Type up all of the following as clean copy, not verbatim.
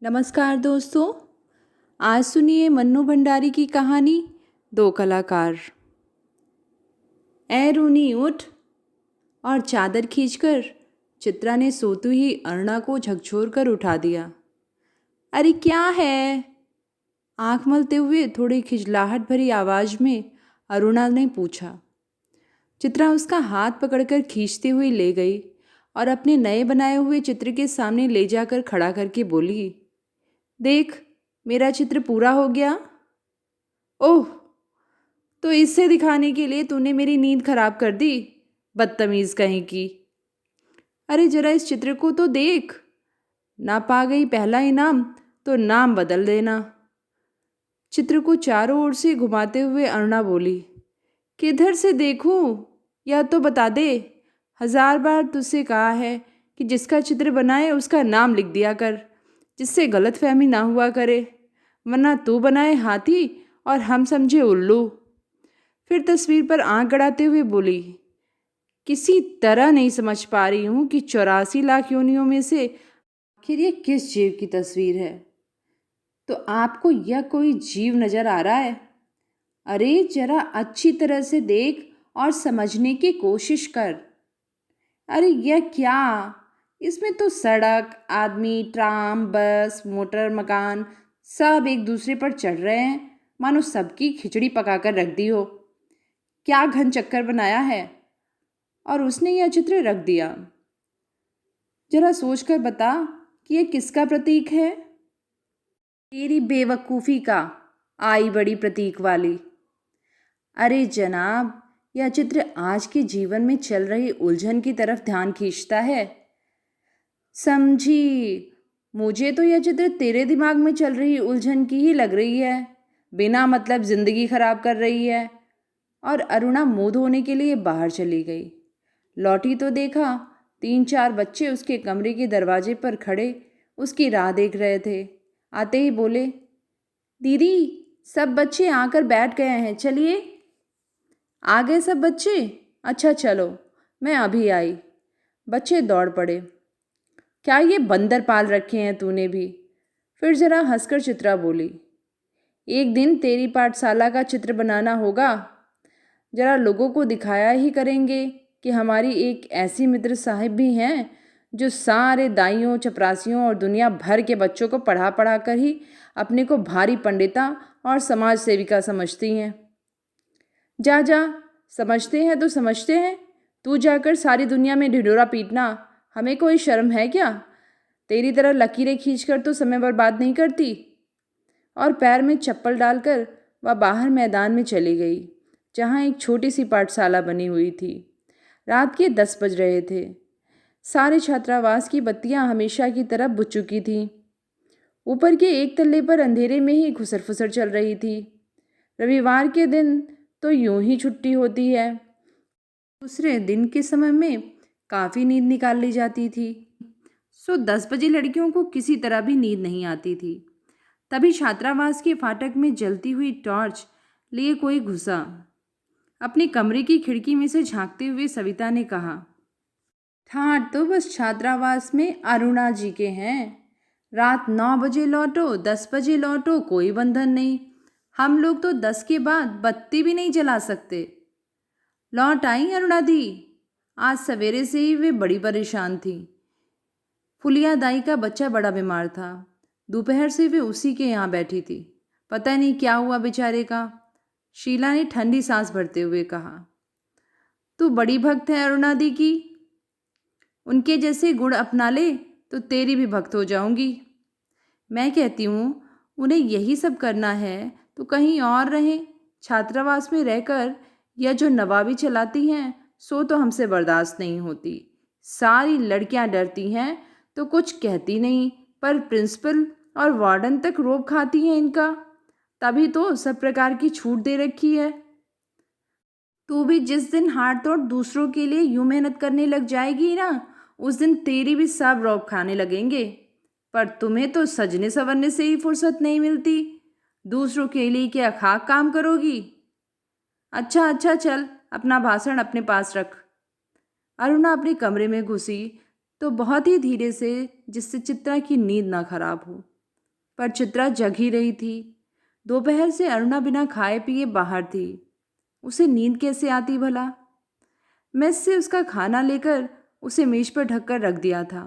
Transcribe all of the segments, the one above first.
नमस्कार दोस्तों। आज सुनिए मन्नू भंडारी की कहानी दो कलाकार। ए रूनी उठ। और चादर खींचकर चित्रा ने सोती हुई अरुणा को झकझोर कर उठा दिया। अरे क्या है? आंख मलते हुए थोड़ी खिजलाहट भरी आवाज में अरुणा ने पूछा। चित्रा उसका हाथ पकड़कर खींचते हुए ले गई और अपने नए बनाए हुए चित्र के सामने ले जाकर खड़ा करके बोली, देख, मेरा चित्र पूरा हो गया। ओह, तो इससे दिखाने के लिए तूने मेरी नींद खराब कर दी, बदतमीज कहीं की। अरे जरा इस चित्र को तो देख। ना पा गई पहला इनाम तो नाम बदल देना। चित्र को चारों ओर से घुमाते हुए अरुणा बोली, किधर से देखूं? या तो बता दे। 1000 बार तुझसे कहा है कि जिसका चित्र बनाए उसका नाम लिख दिया कर, जिससे गलतफहमी ना हुआ करे, वरना तू बनाए हाथी और हम समझे उल्लू। फिर तस्वीर पर आंख गड़ाते हुए बोली, किसी तरह नहीं समझ पा रही हूँ कि 84 लाख योनियों में से आखिर ये किस जीव की तस्वीर है। तो आपको यह कोई जीव नजर आ रहा है? अरे जरा अच्छी तरह से देख और समझने की कोशिश कर। अरे यह क्या? इसमें तो सड़क, आदमी, ट्राम, बस, मोटर, मकान सब एक दूसरे पर चढ़ रहे हैं, मानो सबकी खिचड़ी पकाकर रख दी हो। क्या घन चक्कर बनाया है। और उसने यह चित्र रख दिया। जरा सोचकर बता कि यह किसका प्रतीक है? तेरी बेवकूफ़ी का, आई बड़ी प्रतीक वाली। अरे जनाब, यह चित्र आज के जीवन में चल रही उलझन की तरफ ध्यान खींचता है। समझी? मुझे तो यह चित्र तेरे दिमाग में चल रही उलझन की ही लग रही है, बिना मतलब जिंदगी खराब कर रही है। और अरुणा मुंह धोने के लिए बाहर चली गई। लौटी तो देखा 3-4 बच्चे उसके कमरे के दरवाजे पर खड़े उसकी राह देख रहे थे। आते ही बोले, दीदी, सब बच्चे आकर बैठ गए हैं, चलिए। आ गए सब बच्चे? अच्छा चलो, मैं अभी आई। बच्चे दौड़ पड़े। क्या ये बंदर पाल रखे हैं तूने भी? फिर जरा हंसकर चित्रा बोली, एक दिन तेरी पाठशाला का चित्र बनाना होगा। जरा लोगों को दिखाया ही करेंगे कि हमारी एक ऐसी मित्र साहिब भी हैं जो सारे दाइयों, चपरासियों और दुनिया भर के बच्चों को पढ़ा पढ़ा कर ही अपने को भारी पंडिता और समाज सेविका समझती हैं। जा जा, समझते हैं तो समझते हैं। तू जाकर सारी दुनिया में ढिढोरा पीटना, हमें कोई शर्म है क्या? तेरी तरह लकीरें खींचकर तो समय बर्बाद नहीं करती। और पैर में चप्पल डालकर वह बाहर मैदान में चली गई, जहाँ एक छोटी सी पाठशाला बनी हुई थी। रात के 10 बज रहे थे। सारे छात्रावास की बत्तियां हमेशा की तरह बुझ चुकी थीं। ऊपर के एक तल्ले पर अंधेरे में ही घुसर फुसर चल रही थी। रविवार के दिन तो यूं ही छुट्टी होती है। दूसरे दिन के समय में काफ़ी नींद निकाल ली जाती थी। 10 बजे लड़कियों को किसी तरह भी नींद नहीं आती थी। तभी छात्रावास के फाटक में जलती हुई टॉर्च लिए कोई घुसा। अपने कमरे की खिड़की में से झांकते हुए सविता ने कहा, ठाट तो बस छात्रावास में अरुणा जी के हैं। रात 9 बजे लौटो, 10 बजे लौटो, कोई बंधन नहीं। हम लोग तो 10 के बाद बत्ती भी नहीं जला सकते। लौट आई अरुणा दी। आज सवेरे से ही वे बड़ी परेशान थी। फुलिया दाई का बच्चा बड़ा बीमार था। दोपहर से वे उसी के यहाँ बैठी थी। पता नहीं क्या हुआ बेचारे का। शीला ने ठंडी सांस भरते हुए कहा, तू बड़ी भक्त है अरुणा दी की। उनके जैसे गुण अपना ले तो तेरी भी भक्त हो जाऊंगी। मैं कहती हूँ उन्हें यही सब करना है तो कहीं और रहें। छात्रावास में रहकर यह जो नवाबी चलाती हैं सो तो हमसे बर्दाश्त नहीं होती। सारी लड़कियां डरती हैं तो कुछ कहती नहीं, पर प्रिंसिपल और वार्डन तक रोब खाती हैं इनका। तभी तो सब प्रकार की छूट दे रखी है। तू भी जिस दिन हाथ तोड़ दूसरों के लिए यूं मेहनत करने लग जाएगी ना, उस दिन तेरी भी सब रौब खाने लगेंगे। पर तुम्हें तो सजने संवरने से ही फुर्सत नहीं मिलती। दूसरों के लिए क्या खाक काम करोगी? अच्छा अच्छा चल, अपना भाषण अपने पास रख। अरुणा अपने कमरे में घुसी तो बहुत ही धीरे से, जिससे चित्रा की नींद ना खराब हो। पर चित्रा जग ही रही थी। दोपहर से अरुणा बिना खाए पिए बाहर थी। उसे नींद कैसे आती भला? मेस से उसका खाना लेकर उसे मेज पर ढककर रख दिया था।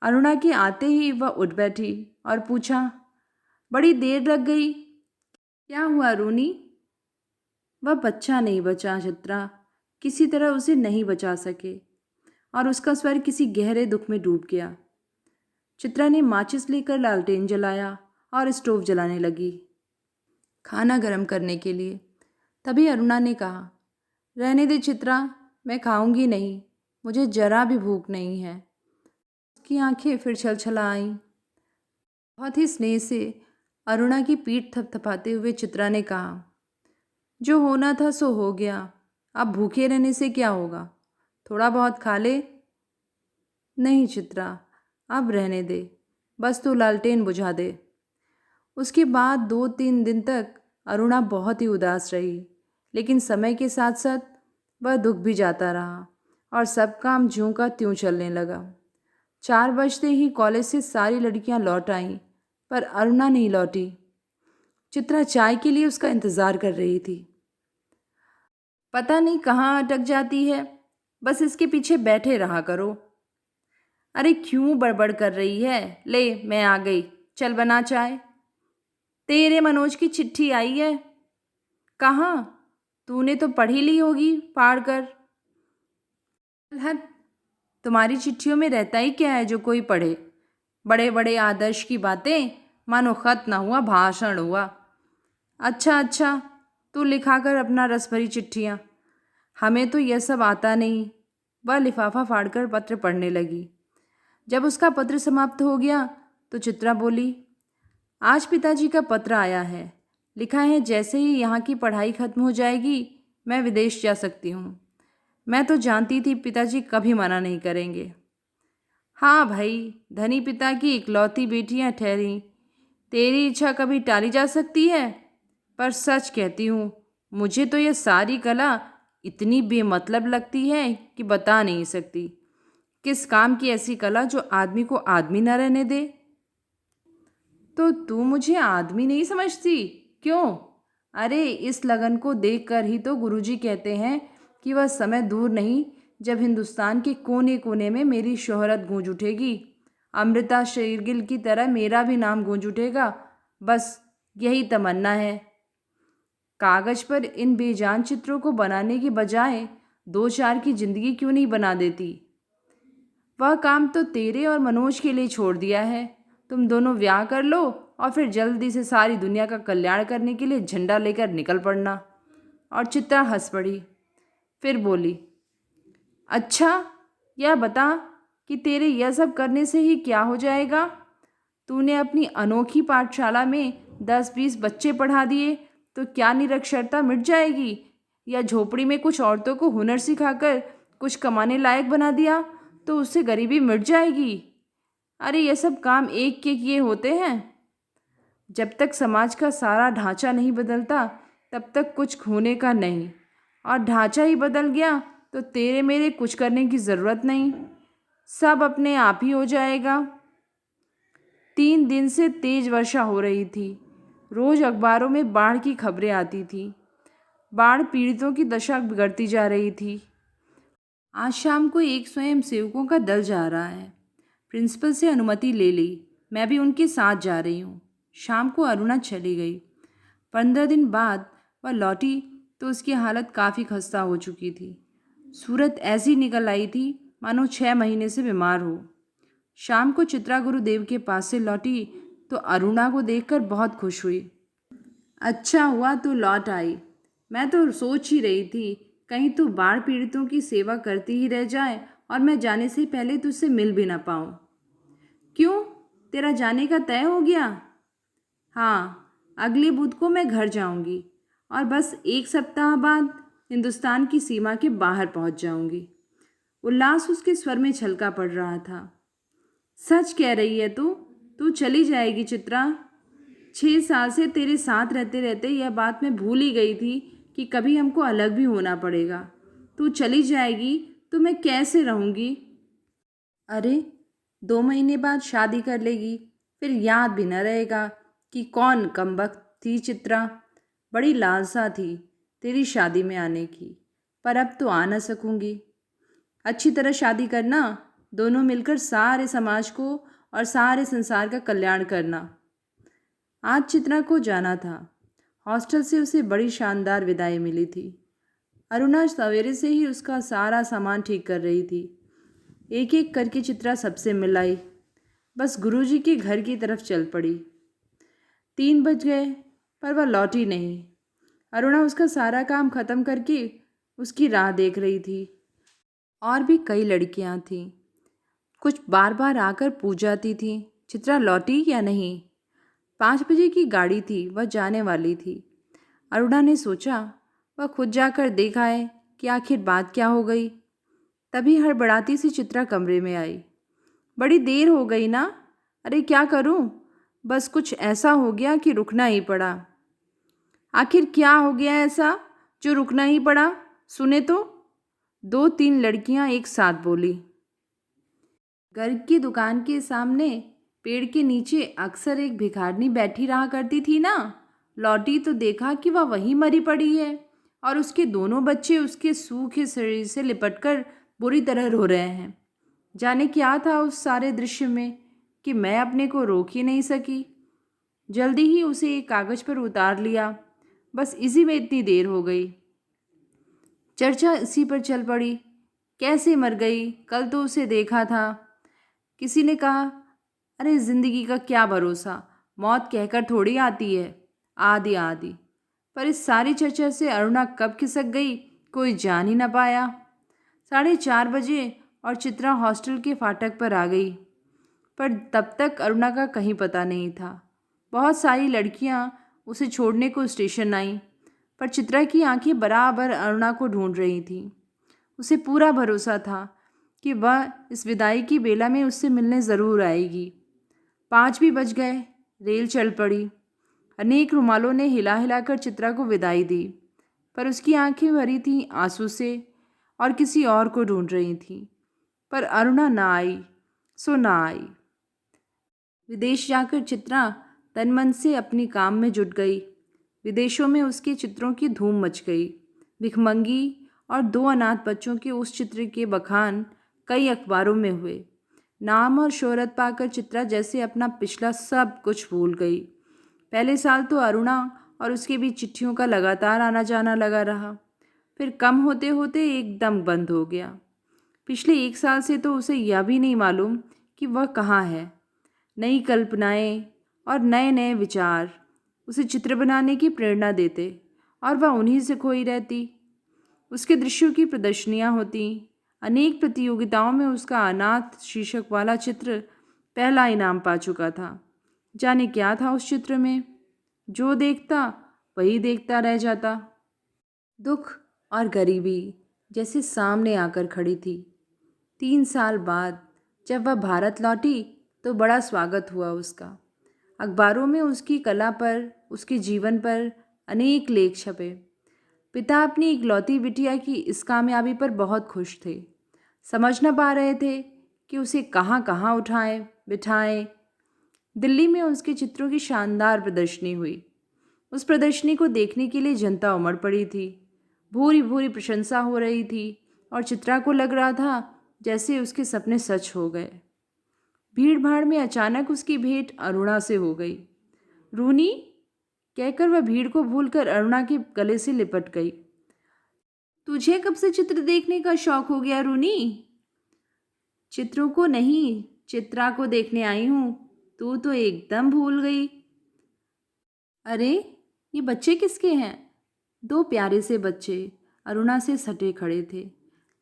अरुणा के आते ही वह उठ बैठी और पूछा, बड़ी देर लग गई, क्या हुआ रूनी? वह बच्चा नहीं बचा चित्रा, किसी तरह उसे नहीं बचा सके और उसका स्वर किसी गहरे दुख में डूब गया। चित्रा ने माचिस लेकर लालटेन जलाया और स्टोव जलाने लगी खाना गर्म करने के लिए। तभी अरुणा ने कहा, रहने दे चित्रा, मैं खाऊंगी नहीं, मुझे जरा भी भूख नहीं है। उसकी आंखें फिर छलछला आईं। बहुत ही स्नेह से अरुणा की पीठ थपथपाते हुए चित्रा ने कहा, जो होना था सो हो गया, अब भूखे रहने से क्या होगा, थोड़ा बहुत खा ले। नहीं चित्रा, अब रहने दे, बस तू लालटेन बुझा दे। उसके बाद 2-3 दिन तक अरुणा बहुत ही उदास रही, लेकिन समय के साथ साथ वह दुख भी जाता रहा और सब काम ज्यों का त्यों चलने लगा। 4 बजते ही कॉलेज से सारी लड़कियां लौट आईं, पर अरुणा नहीं लौटी। चित्रा चाय के लिए उसका इंतज़ार कर रही थी। पता नहीं कहाँ अटक जाती है, बस इसके पीछे बैठे रहा करो। अरे क्यों बड़बड़ कर रही है? ले मैं आ गई, चल बना चाय। तेरे मनोज की चिट्ठी आई है। कहाँ? तूने तो पढ़ी ली होगी फाड़ कर। हद, तुम्हारी चिट्ठियों में रहता ही क्या है जो कोई पढ़े? बड़े बड़े आदर्श की बातें, मानो खत ना हुआ भाषण हुआ। अच्छा अच्छा, तू लिखा कर अपना रस भरी चिट्ठियाँ, हमें तो यह सब आता नहीं। वह लिफाफा फाड़कर पत्र पढ़ने लगी। जब उसका पत्र समाप्त हो गया तो चित्रा बोली, आज पिताजी का पत्र आया है। लिखा है जैसे ही यहाँ की पढ़ाई खत्म हो जाएगी मैं विदेश जा सकती हूँ। मैं तो जानती थी पिताजी कभी मना नहीं करेंगे। हाँ भाई, धनी पिता की इकलौती बेटियाँ ठहरी, तेरी इच्छा कभी टाली जा सकती है? पर सच कहती हूँ, मुझे तो यह सारी कला इतनी बेमतलब लगती है कि बता नहीं सकती। किस काम की ऐसी कला जो आदमी को आदमी न रहने दे? तो तू मुझे आदमी नहीं समझती? क्यों? अरे इस लगन को देखकर ही तो गुरुजी कहते हैं कि वह समय दूर नहीं जब हिंदुस्तान के कोने कोने में मेरी शोहरत गूंज उठेगी। अमृता शेरगिल की तरह मेरा भी नाम गूंज उठेगा। बस यही तमन्ना है। कागज पर इन बेजान चित्रों को बनाने की बजाय 2-4 की जिंदगी क्यों नहीं बना देती? वह काम तो तेरे और मनोज के लिए छोड़ दिया है। तुम दोनों ब्याह कर लो और फिर जल्दी से सारी दुनिया का कल्याण करने के लिए झंडा लेकर निकल पड़ना। और चित्रा हंस पड़ी। फिर बोली, अच्छा यह बता कि तेरे यह सब करने से ही क्या हो जाएगा? तूने अपनी अनोखी पाठशाला में 10-20 बच्चे पढ़ा दिए तो क्या निरक्षरता मिट जाएगी? या झोपड़ी में कुछ औरतों को हुनर सिखाकर कुछ कमाने लायक बना दिया तो उससे गरीबी मिट जाएगी? अरे ये सब काम एक के किए होते हैं। जब तक समाज का सारा ढांचा नहीं बदलता तब तक कुछ खोने का नहीं, और ढांचा ही बदल गया तो तेरे मेरे कुछ करने की ज़रूरत नहीं, सब अपने आप ही हो जाएगा। 3 दिन से तेज वर्षा हो रही थी। रोज़ अखबारों में बाढ़ की खबरें आती थी। बाढ़ पीड़ितों की दशा बिगड़ती जा रही थी। आज शाम को एक स्वयं सेवकों का दल जा रहा है। प्रिंसिपल से अनुमति ले ली, मैं भी उनके साथ जा रही हूँ। शाम को अरुणा चली गई। 15 दिन बाद वह लौटी तो उसकी हालत काफ़ी खस्ता हो चुकी थी। सूरत ऐसी निकल आई थी मानो 6 महीने से बीमार हो। शाम को चित्रा गुरुदेव के पास से लौटी तो अरुणा को देखकर बहुत खुश हुई। अच्छा हुआ तू लौट आई। मैं तो सोच ही रही थी कहीं तू बाढ़ पीड़ितों की सेवा करती ही रह जाए और मैं जाने से पहले तुझसे मिल भी ना पाऊँ। क्यों, तेरा जाने का तय हो गया? हाँ, अगले बुध को मैं घर जाऊंगी और बस 1 सप्ताह बाद हिंदुस्तान की सीमा के बाहर पहुंच जाऊंगी। उल्लास उसके स्वर में छलका पड़ रहा था। सच कह रही है तू चली जाएगी चित्रा? 6 साल से तेरे साथ रहते रहते यह बात मैं भूल ही गई थी कि कभी हमको अलग भी होना पड़ेगा। तू चली जाएगी तो मैं कैसे रहूँगी? अरे 2 महीने बाद शादी कर लेगी फिर याद भी न रहेगा कि कौन कमबख्त थी चित्रा। बड़ी लालसा थी तेरी शादी में आने की, पर अब तो आ न सकूंगी। अच्छी तरह शादी करना, दोनों मिलकर सारे समाज को और सारे संसार का कल्याण करना। आज चित्रा को जाना था। हॉस्टल से उसे बड़ी शानदार विदाई मिली थी। अरुणा सवेरे से ही उसका सारा सामान ठीक कर रही थी। एक एक करके चित्रा सबसे मिलाई, बस गुरुजी के घर की तरफ चल पड़ी। 3 बज गए पर वह लौटी नहीं। अरुणा उसका सारा काम खत्म करके उसकी राह देख रही थी। और भी कई लड़कियां थीं, कुछ बार बार आकर पूछ जाती थीं, चित्रा लौटी या नहीं। 5 बजे की गाड़ी थी, वह जाने वाली थी। अरुणा ने सोचा वह खुद जाकर देख आए कि आखिर बात क्या हो गई। तभी हड़बड़ाती सी चित्रा कमरे में आई। बड़ी देर हो गई ना। अरे क्या करूं, बस कुछ ऐसा हो गया कि रुकना ही पड़ा। आखिर क्या हो गया ऐसा जो रुकना ही पड़ा, सुने तो। 2-3 लड़कियां एक साथ बोली। घर की दुकान के सामने पेड़ के नीचे अक्सर एक भिखारनी बैठी रहा करती थी ना। लौटी तो देखा कि वह वहीं मरी पड़ी है और उसके दोनों बच्चे उसके सूखे शरीर से लिपटकर बुरी तरह रो रहे हैं। जाने क्या था उस सारे दृश्य में कि मैं अपने को रोक ही नहीं सकी। जल्दी ही उसे एक कागज पर उतार लिया। बस इसी में इतनी देर हो गई। चर्चा इसी पर चल पड़ी। कैसे मर गई, कल तो उसे देखा था। किसी ने कहा, अरे जिंदगी का क्या भरोसा, मौत कहकर थोड़ी आती है, आदि आदि। पर इस सारी चर्चा से अरुणा कब खिसक गई कोई जान ही न पाया। 4:30 बजे और चित्रा हॉस्टल के फाटक पर आ गई। पर तब तक अरुणा का कहीं पता नहीं था। बहुत सारी लड़कियां उसे छोड़ने को स्टेशन आईं, पर चित्रा की आंखें बराबर अरुणा को ढूंढ रही थीं। उसे पूरा भरोसा था कि वह इस विदाई की बेला में उससे मिलने ज़रूर आएगी। 5 भी बज गए। रेल चल पड़ी। अनेक रुमालों ने हिला हिलाकर चित्रा को विदाई दी, पर उसकी आंखें भरी थीं आंसू से और किसी और को ढूंढ रही थीं। पर अरुणा ना आई सो ना आई। विदेश जाकर चित्रा तन मन से अपनी काम में जुट गई। विदेशों में उसके चित्रों की धूम मच गई। भिखमंगी और 2 अनाथ बच्चों के उस चित्र के बखान कई अखबारों में हुए। नाम और शोहरत पाकर चित्रा जैसे अपना पिछला सब कुछ भूल गई। पहले साल तो अरुणा और उसके बीच चिट्ठियों का लगातार आना जाना लगा रहा, फिर कम होते होते एकदम बंद हो गया। पिछले 1 साल से तो उसे यह भी नहीं मालूम कि वह कहाँ है। नई कल्पनाएं और नए नए विचार उसे चित्र बनाने की प्रेरणा देते और वह उन्हीं से खोई रहती। उसके दृश्यों की प्रदर्शनियाँ होती। अनेक प्रतियोगिताओं में उसका अनाथ शीर्षक वाला चित्र पहला इनाम पा चुका था। जाने क्या था उस चित्र में, जो देखता वही देखता रह जाता। दुख और गरीबी जैसे सामने आकर खड़ी थी। 3 साल बाद जब वह भारत लौटी तो बड़ा स्वागत हुआ उसका। अखबारों में उसकी कला पर, उसके जीवन पर अनेक लेख छपे। पिता अपनी इकलौती बिटिया की इस कामयाबी पर बहुत खुश थे। समझ न पा रहे थे कि उसे कहाँ कहाँ उठाएं बिठाएं। दिल्ली में उसके चित्रों की शानदार प्रदर्शनी हुई। उस प्रदर्शनी को देखने के लिए जनता उमड़ पड़ी थी। भूरी भूरी प्रशंसा हो रही थी और चित्रा को लग रहा था जैसे उसके सपने सच हो गए। भीड़ भाड़ में अचानक उसकी भेंट अरुणा से हो गई। रूनी कहकर वह भीड़ को भूलकर अरुणा के गले से लिपट गई। तुझे कब से चित्र देखने का शौक हो गया रूनी? चित्रों को नहीं, चित्रा को देखने आई हूं। तू तो एकदम भूल गई। अरे ये बच्चे किसके हैं? 2 प्यारे से बच्चे अरुणा से सटे खड़े थे।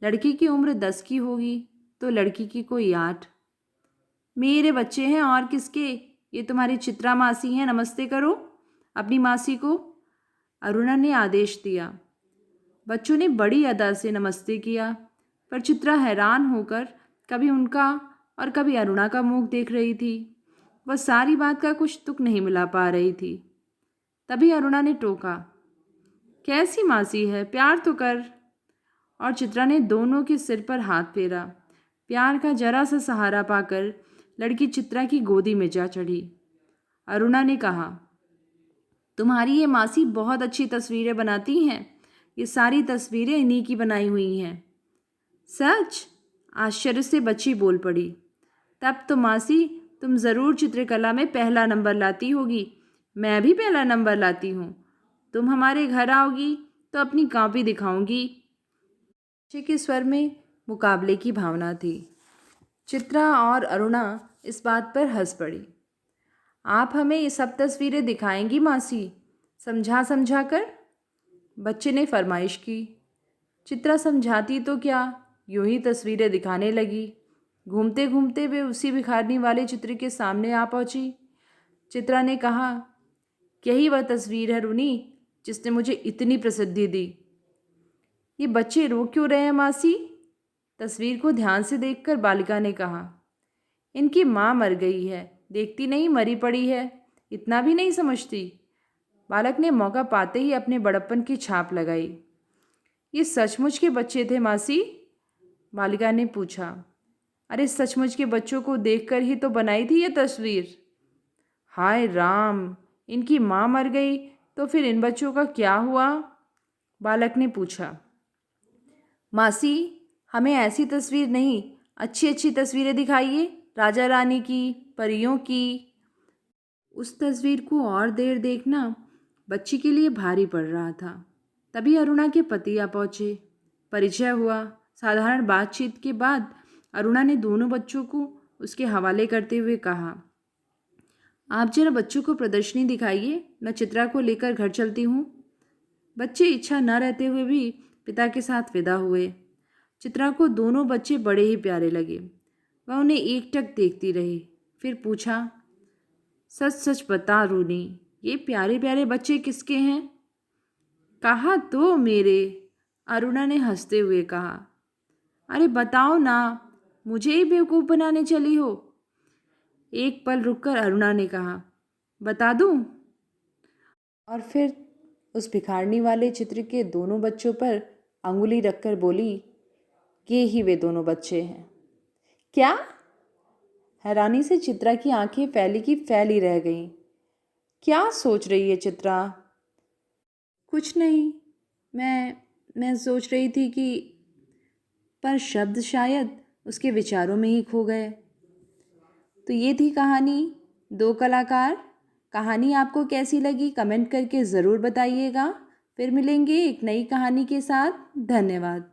लड़की की उम्र 10 की होगी तो लड़की की कोई 8। मेरे बच्चे हैं और किसके? ये तुम्हारी चित्रा मासी हैं, नमस्ते करो अपनी मासी को। अरुणा ने आदेश दिया। बच्चों ने बड़ी अदा से नमस्ते किया, पर चित्रा हैरान होकर कभी उनका और कभी अरुणा का मुख देख रही थी। वह सारी बात का कुछ तुक नहीं मिला पा रही थी। तभी अरुणा ने टोका, कैसी मासी है, प्यार तो कर। और चित्रा ने दोनों के सिर पर हाथ फेरा। प्यार का जरा सा सहारा पाकर लड़की चित्रा की गोदी में जा चढ़ी। अरुणा ने कहा, तुम्हारी ये मासी बहुत अच्छी तस्वीरें बनाती हैं। ये सारी तस्वीरें इन्हीं की बनाई हुई हैं। सच? आश्चर्य से बच्ची बोल पड़ी। तब तो मासी तुम ज़रूर चित्रकला में पहला नंबर लाती होगी। मैं भी पहला नंबर लाती हूँ। तुम हमारे घर आओगी तो अपनी कॉपी दिखाऊंगी। बच्चे के स्वर में मुकाबले की भावना थी। चित्रा और अरुणा इस बात पर हंस पड़ी। आप हमें ये सब तस्वीरें दिखाएंगी मासी, समझा समझा कर? बच्चे ने फरमाइश की। चित्रा समझाती तो क्या, यूं ही तस्वीरें दिखाने लगी। घूमते घूमते वे उसी भिखारनी वाले चित्र के सामने आ पहुंची। चित्रा ने कहा, यही वह तस्वीर है रूनी जिसने मुझे इतनी प्रसिद्धि दी। ये बच्चे रो क्यों रहे हैं मासी? तस्वीर को ध्यान से देखकर बालिका ने कहा, इनकी माँ मर गई है, देखती नहीं मरी पड़ी है, इतना भी नहीं समझती। बालक ने मौका पाते ही अपने बड़प्पन की छाप लगाई। ये सचमुच के बच्चे थे मासी? बालिका ने पूछा। अरे सचमुच के बच्चों को देखकर ही तो बनाई थी ये तस्वीर। हाय राम, इनकी माँ मर गई तो फिर इन बच्चों का क्या हुआ? बालक ने पूछा। मासी, हमें ऐसी तस्वीर नहीं, अच्छी अच्छी तस्वीरें दिखाइए, राजा रानी की, परियों की। उस तस्वीर को और देर देखना बच्ची के लिए भारी पड़ रहा था। तभी अरुणा के पति आ पहुँचे। परिचय हुआ। साधारण बातचीत के बाद अरुणा ने दोनों बच्चों को उसके हवाले करते हुए कहा, आप जरा बच्चों को प्रदर्शनी दिखाइए, मैं चित्रा को लेकर घर चलती हूँ। बच्चे इच्छा न रहते हुए भी पिता के साथ विदा हुए। चित्रा को दोनों बच्चे बड़े ही प्यारे लगे। वह उन्हें एकटक देखती रही। फिर पूछा, सच सच बता रूनी, ये प्यारे प्यारे बच्चे किसके हैं? कहा तो मेरे, अरुणा ने हंसते हुए कहा। अरे बताओ ना, मुझे ही बेवकूफ़ बनाने चली हो? एक पल रुककर अरुणा ने कहा, बता दूं? और फिर उस भिखारनी वाले चित्र के दोनों बच्चों पर अंगुली रखकर बोली, ये ही वे दोनों बच्चे हैं। क्या? हैरानी से चित्रा की आंखें फैली की फैली रह गईं। क्या सोच रही है चित्रा? कुछ नहीं, मैं सोच रही थी कि, पर शब्द शायद उसके विचारों में ही खो गए। तो ये थी कहानी दो कलाकार। कहानी आपको कैसी लगी कमेंट करके ज़रूर बताइएगा। फिर मिलेंगे एक नई कहानी के साथ। धन्यवाद।